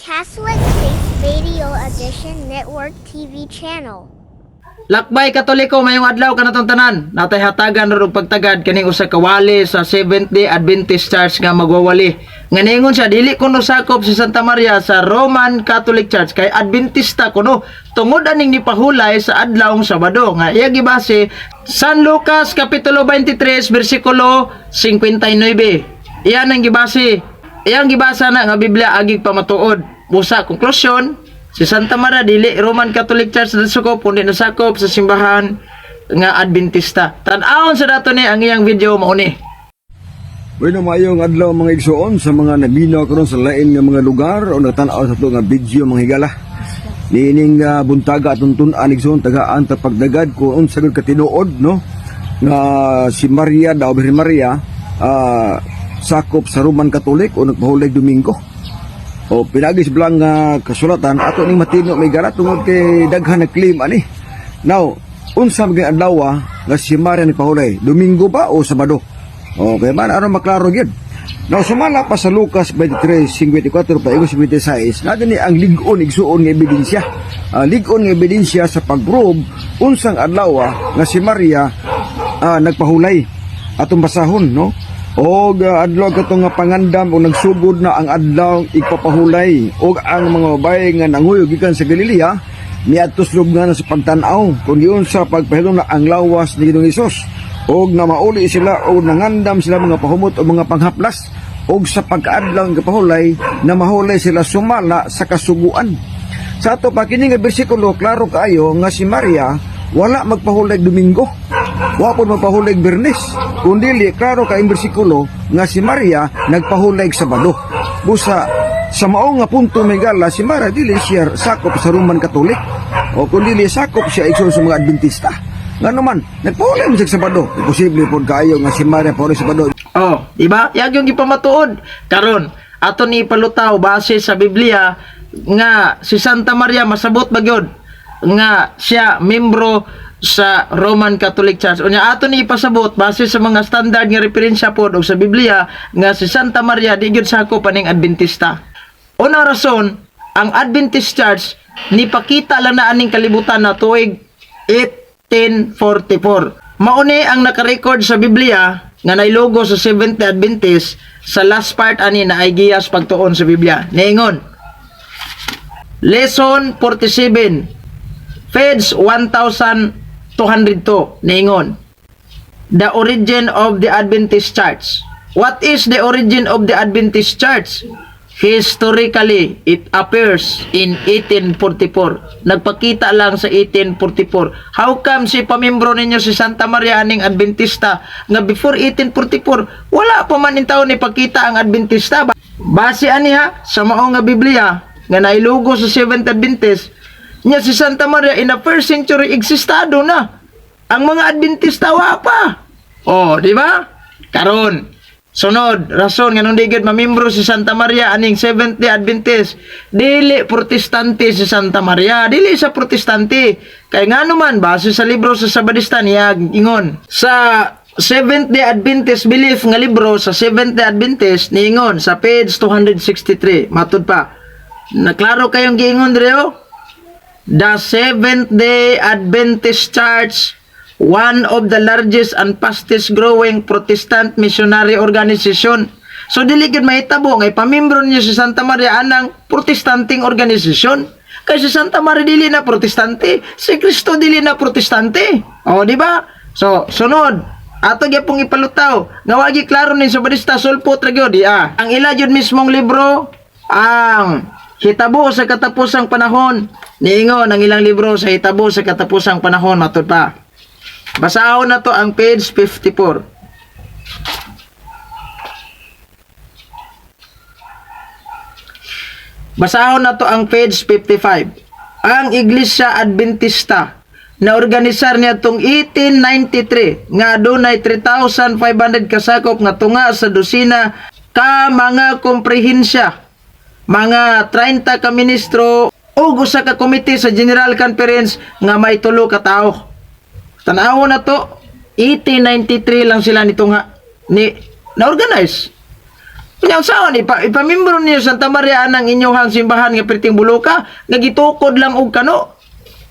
Catholic Faith Radio Edition Network TV channel. Lakbay Katoliko mayong adlaw kanatong tanan. Natay hatagan ro pagtagad kaning usa ka wali sa Seventh-day Adventist Church nga magwawali. Nga ningon siya dili kuno sakop si Santa Maria sa Roman Catholic Church kay Adventista kuno. Tungod aning nipahulay sa adlawng Sabado nga iya gibase San Lucas kapitulo 23 bersikulo 59. Iyan ang gibase. Iyang gibasa na nga Biblia agig pamatuod. Busa konklusyon, si Santa Maria dili Roman Catholic Church na sakop kundi nasakop sa simbahan nga Adventista. Tan-awon sa dato ni ang iyang video mao ni. Bueno, mayong adlaw mga igsoon sa mga nabinaw karon sa lain nga mga lugar o nagtan-aw sa ito nga video mga higala. Niining buntaga atong tun-an igsoon tagaan ta pagdagad kung unsa gud katinuod no nga si Maria daw Birhen Maria sakop sa Roman Catholic o nagpahulay Domingo. O pinagis bilang kasulatan ato ning matino may gara tungod kay daghan na claim ani. Now, unsa maging adlaw nga si Maria ni pahulay Domingo ba o Sabado? Okay man aron maklaro gyud. Now sumala pa sa Lucas 23:54 pa 56 na ni ang lig-on igsuon nga ebidensya. Lig-on nga ebidensya sa pag-prove unsang adlaw nga si Maria nagpahulay. Atong basahon no. Og adlaw katong nga pangandam o nagsugod na ang adlaw igpapahulay og ang mga babae nga nanguyog gikan sa Galilea niadtos lubngan sa pagtan-aw kun giun sa pagpahilom na ang lawas ni Ginoong Hesus og na mauli sila o nangandam sila mga pahumot o mga panghaplas og sa pagkaadlaw nga pahulay na mahulay sila sumala sa kasuguan. Sa ato pa kini nga bersikulo klaro kaayo nga si Maria wala magpahulay Domingo. Wa po magpahulay Biyernes. Kundi klaro ka ang bersikulo nga si Maria nagpahulay Sabado. Busa sa mao nga punto may gala si Maria dili siya sakop sa Roman Catholic o kundi sakop siya igsoon sa mga Adventista. Ngano man nagpahulay man sa Sabado. Posible pod kaayo nga si Maria pahulay Sabado. Oh, di ba? Yag yung ipamatuod. Karon, ato ni palutaw base sa Biblia nga si Santa Maria masabot ba gyud nga siya membro sa Roman Catholic Church. Unya ato ni ipasabot base sa mga standard nga referensya pod og sa Biblia nga si Santa Maria di gyud sakop aning Adventista. Una rason, ang Adventist Church nipakita lang na aning kalibutan na tuig 1844. Mauni ang nakarecord sa Biblia nga nailogo sa Seventh-day Adventist sa last part ani na ay giyas pagtuon sa Biblia. Niingon, Lesson 47 page 1202 niingon, the origin of the Adventist Church. What is the origin of the Adventist Church? Historically, it appears in 1844. Nagpakita lang sa 1844. How come si pamimbro ninyo si Santa Maria aning Adventista nga before 1844 wala pa man in taon ni pakita ang Adventista? Base aniha sa mao nga Biblia nga nailugo sa Seventh Adventist nya si Santa Maria in the first century eksistado na. Ang mga Adventista wa pa. Oh, di ba? Karon, sunod rason nga nung digid mamimbro si Santa Maria aning Seventh-day Adventist, dili protestante si Santa Maria, dili sa protestante. Kay ngano man base sa libro sa Sabadista niya ingon sa Seventh-day Adventist belief nga libro sa Seventh-day Adventist niingon sa page 263. Matud pa. Naklaro kayong giingon diri The Seventh-day Adventist Church, one of the largest and fastest growing Protestant missionary organization. So dili gid mahitabo nga ipamimbro niya si Santa Maria anang protestanting organisasyon. Kay si Santa Maria dili na protestante, si Kristo dili na protestante. O di ba? So sunod, ato gyapong ipalutaw nga wagi klaro ni Sabadista sulpot ra gyud ang ila jud mismong libro ang Hitabo sa katapusang panahon. Niingon ang ilang libro sa Hitabo sa katapusang panahon. Matud pa. Basahon na to ang page 54. Basahon na to ang page 55. Ang Iglesia Adventista na organisar niya tong 1893 nga adunay 3,500 kasakop nga tunga sa dosina ka mga komprehensya, mga 30 ka ministro o usa ka komite sa General Conference nga may 3 ka tawo. Tan-awo na to 1893 lang sila nito nga ni na-organize. Kanya saan ipamimbro niyo Santa Maria ang inyong simbahan nga perting Buluka nga gitukod lang og kano.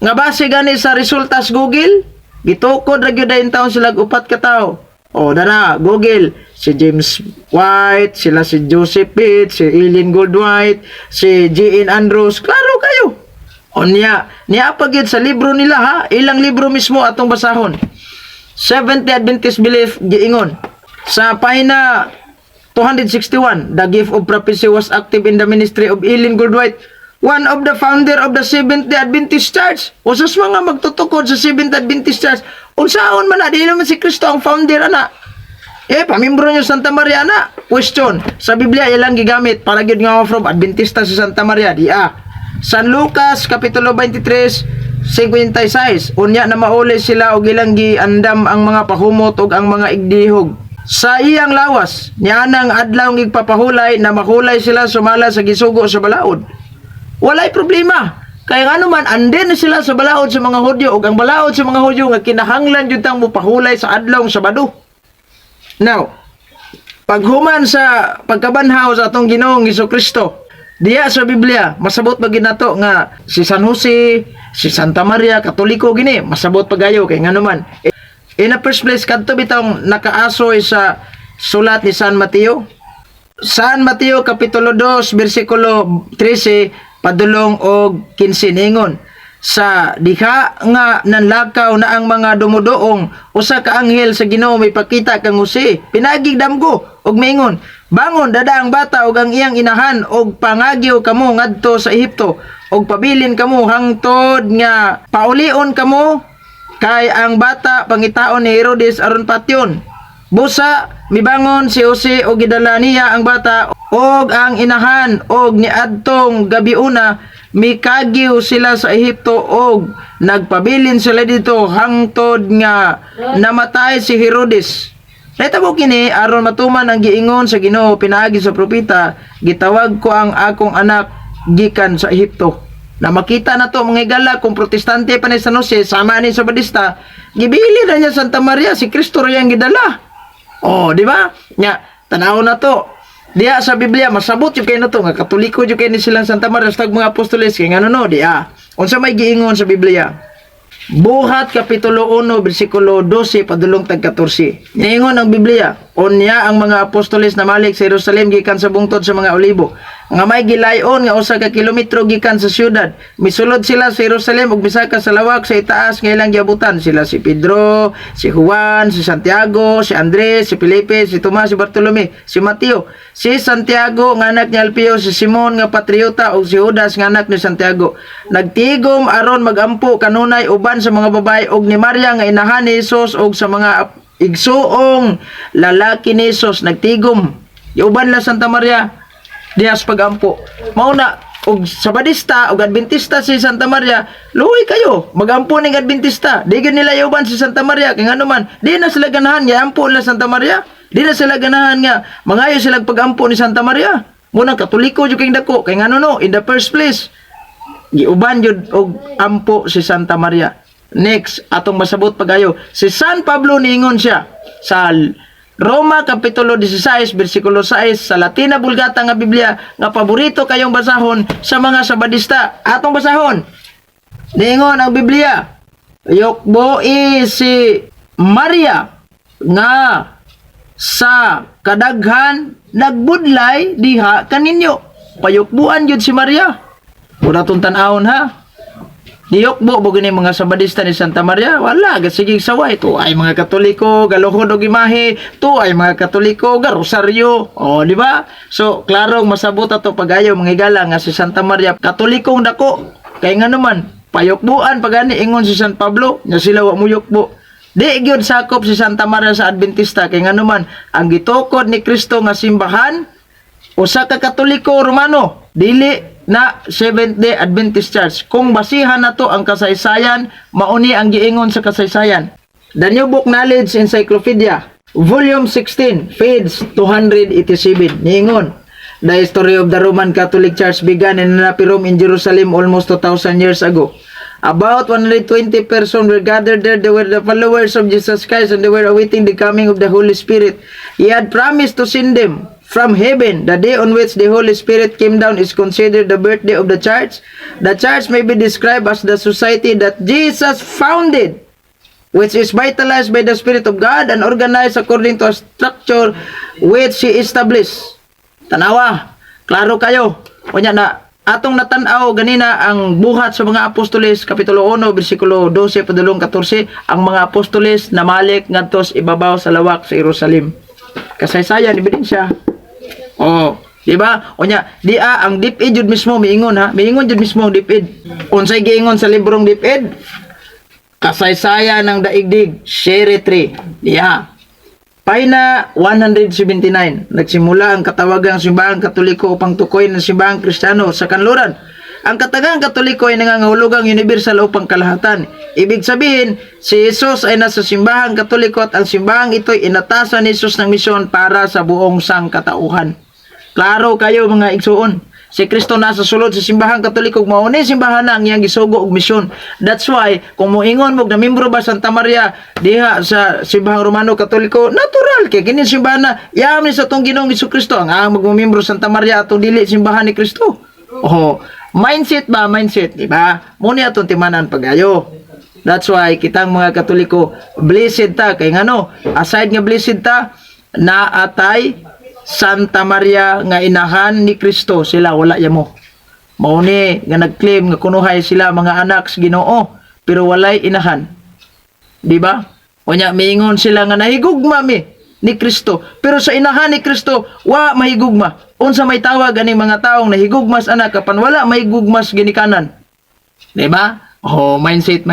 Nga base gani sa resultas Google, gitukod ra gyud dayon taon sila upat ka tawo. O dara Google, si James White, sila si Joseph Pitt, si Eileen Goldwhite, si G.N. Andrews, klaro kayo. O niya pagid sa libro nila ha, ilang libro mismo atong basahon. Seventh Adventist Belief giingon sa pahina 261, the gift of prophecy was active in the ministry of Eileen Goldwhite, one of the founder of the Seventh-day Adventist Church. Usas mga magtutukod sa Seventh Adventist Church. Unsaon man na, di naman si Kristo ang founder, ana. Pamimbro nyo Santa Maria, ana. Question, sa Biblia, ilang gigamit para gyud nga from Adventista sa Santa Maria, di San Lucas, Kapitulo 23, 56, unya na mauli sila og ilang giandam ang mga pahumot ug ang mga igdihog. Sa iyang lawas, niyanang adlaw igpapahulay na mahulay sila sumala sa gisugo sa balaod. Walay problema. Kaya nga naman, andin na sila sa balaod sa mga Hudyo ug ang balaod sa mga Hudyo nga kinahanglan jud tang mupahulay sa adlaw Sabado. Now, paghuman sa pagkabanhaw sa atong Ginoong Hesukristo, diya sa Biblia, masabot pa ginato nga si San Jose, si Santa Maria, Katoliko gini, masabot pagayo kay nga naman. In the first place, kadto bitong nakaasoy sa sulat ni San Mateo. San Mateo Kapitulo 2, versikulo 13, padulong og 15 ningon. Sa diha nga nanlakaw na ang mga dumudoong, usa ka anghel sa Ginoo may pakita kang Jose, pinagig damgo og mingon, bangon dada ang bata ug ang iyang inahan og pangagyo kamo ngadto sa Ehipto og pabilin kamo hangtod nga paulion kamo kay ang bata pangitaon ni Herodes aron patyon. Busa mibangon si Jose og gidala niya ang bata og ang inahan og niadtong gabiuna mikagyo sila sa Ehipto og nagpabilin sila dito hangtod nga namatay si Herodes. Natabo kini aron matuman ang giingon sa Ginoo pinaagi sa propeta, gitawag ko ang akong anak gikan sa Ehipto. Na makita na to mga igala kung protestante pa ni San Jose sama ni sa Badista, gibili na niya Santa Maria si Kristo ra yang gidala. Oh, di ba? Nya tanaw na to. Diya sa Biblia masabot yung kay na to nga Katoliko yung kay ni silang Santa Maria sa mga apostoles kay ngano no diya. Unsa may giingon sa Biblia? Buhat Kapitulo 1 bersikulo 12 padulong tag 14. Niingon ang Biblia, unya ang mga apostoles na malik sa Jerusalem gikan sa bungtod sa mga olibo, nga may gilayon nga usa ka kilometro gikan sa syudad. Misulod sila sa Jerusalem ug misaka sa lawak sa itaas nga ilang giabutan sila si Pedro, si Juan, si Santiago, si Andres, si Felipe, si Tomas, si Bartolome, si Mateo, si Santiago nga anak ni Alpeo, si Simon nga patriota ug si Judas nga anak ni Santiago. Nagtigom aron magampo kanunay uban sa mga babae og ni Maria nga inahan ni Jesus og sa mga igsuong lalaki ni Jesus nagtigom. Uban la Santa Maria dihas pagampo. Mauna og sa Badista og Adventista si Santa Maria, luoy kayo magampo ning Adventista. Di gyud nila uban si Santa Maria kay ngano man di na sila ganahan nga ampo la Santa Maria. Di na sila ganahan nga mangayo sila pagampo ni Santa Maria. Muna Katoliko jud kay dako kay ngano no in the first place giuban jud og ampo si Santa Maria. Next, atong masabot pagayo, si San Pablo niingon siya sa Roma Kapitulo 16, versikulo 6 sa Latina Vulgata nga Biblia nga paborito kayong basahon sa mga Sabadista. Atong basahon. Niingon ang Biblia, yukbo si Maria nga sa kadaghan nagbudlay diha kaninyo. Payukbuan jud si Maria. Pura tong tan-awon ha. Diyokbo bo gani mga Sabadista ni Santa Maria, wala sige saway to ay mga Katoliko galuhod og imahe, to ay mga Katoliko ga rosaryo. Oh, di ba? So klaro masabot ato pagayo mga igala nga si Santa Maria Katolikong dako. Kay nga naman payukbuan pagani ingon si San Pablo nga sila wa muyukbo. Di gyud sakop si Santa Maria sa Adventista kay nga naman ang gitukod ni Kristo nga simbahan usa ka Katoliko Romano, dili na Seventh-day Adventist Church. Kung basihan na to ang kasaysayan, mauni ang giingon sa kasaysayan. The New Book Knowledge Encyclopedia, Volume 16, page 287, niingon, the history of the Roman Catholic Church began in Rome in Jerusalem almost 2,000 years ago. About 120 persons were gathered there. They were the followers of Jesus Christ and they were awaiting the coming of the Holy Spirit. He had promised to send them. from heaven. The day on which the Holy Spirit came down is considered the birthday of the church. The church may be described as the society that Jesus founded, which is vitalized by the Spirit of God and organized according to a structure which He established. Tanawa, klaro kayo. Kunya na, atong natanaw ganina ang buhat sa mga apostoles, Kapitulo 1, versikulo 12, padulong 14, ang mga apostoles namalik ngadto sa ibabaw sa lawak sa Jerusalem. Kasaysayan, ebidensya. Oh, di ba? Kunya, ang dipid jud mismo miingon ha. Miingon jud mismo ang dipid. Unsay giingon sa librong dipid? Kasaysayan ng daigdig, Share 3. Diha. Pahina 179. Nagsimula ang katawagang simbahang Katoliko upang tukoy ng simbahang Kristiyano sa kanluran. Ang katagang Katoliko ay nangangahulugang universal upang kalahatan. Ibig sabihin, si Jesus ay nasa simbahang Katoliko at ang simbahang ito ay inatasan ni Jesus ng misyon para sa buong sangkatauhan. Klaro kayo mga igsuon. Si Kristo nasa sulod sa simbahang Katoliko, mauni simbahan na ang iyang gisugo og misyon. That's why kung moingon mo na membro ba Santa Maria diha sa simbahang Romano Katoliko, natural kay kini simbahan na yaman sa tong Ginoong Jesucristo ang magmembro Santa Maria atong dili simbahan ni Kristo. Oh, mindset ba, mindset, di ba? Muni atong timanan pagayo. That's why kitang mga Katoliko blessed ta kay ngano, aside nga blessed ta naatay Santa Maria nga inahan ni Kristo, sila wala yamo. Mauni nga nagclaim nga kunuhay sila mga anak sa Ginoo pero walay inahan. Di ba? Unya miingon sila nga nahigugma mi ni Kristo pero sa inahan ni Kristo wa mahigugma. Unsa may tawag ani mga taong nahigugmas anak kapan wala mahigugmas ginikanan. Di ba? Oh, mindset.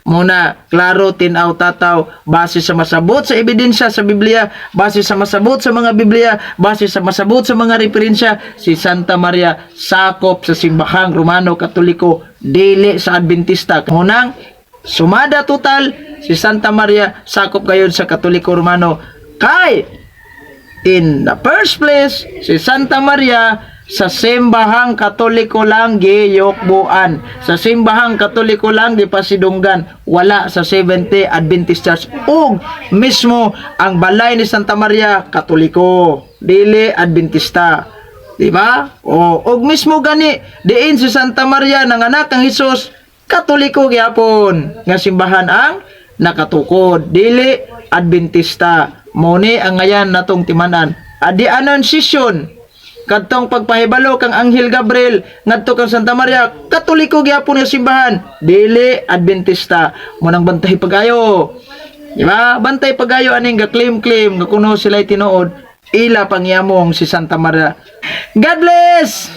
Muna, klaro, tinaw, tataw, base sa masabot sa ebidensya sa Biblia, base sa masabot sa mga Biblia, base sa masabot sa mga referensya, si Santa Maria sakop sa simbahang Romano Katoliko, dili sa Adventista. Munang, sumada total, si Santa Maria sakop gayon sa Katoliko Romano. Kay, in the first place, si Santa Maria sa simbahang Katoliko lang giyokbuan. Sa simbahang Katoliko lang gipasidunggan. Wala sa Seventh-day Adventist Church. Ug mismo ang balay ni Santa Maria Katoliko, dili Adventista. Di ba? Ug mismo gani diin si Santa Maria nanganak ang Hesus, Katoliko gyapon. Nga simbahan ang nakatukod, dili Adventista. Muni ang ngayan natong timanan. Adi Annunciation kadtong pagpahibalo kang Anghel Gabriel ngadto kang Santa Maria, Katoliko gyapon nga simbahan, dili Adventista. Munang bantay pagayo. Di ba? Bantay pagayo aning ga-claim nga kuno sila tinuod, ila pangyamong si Santa Maria. God bless.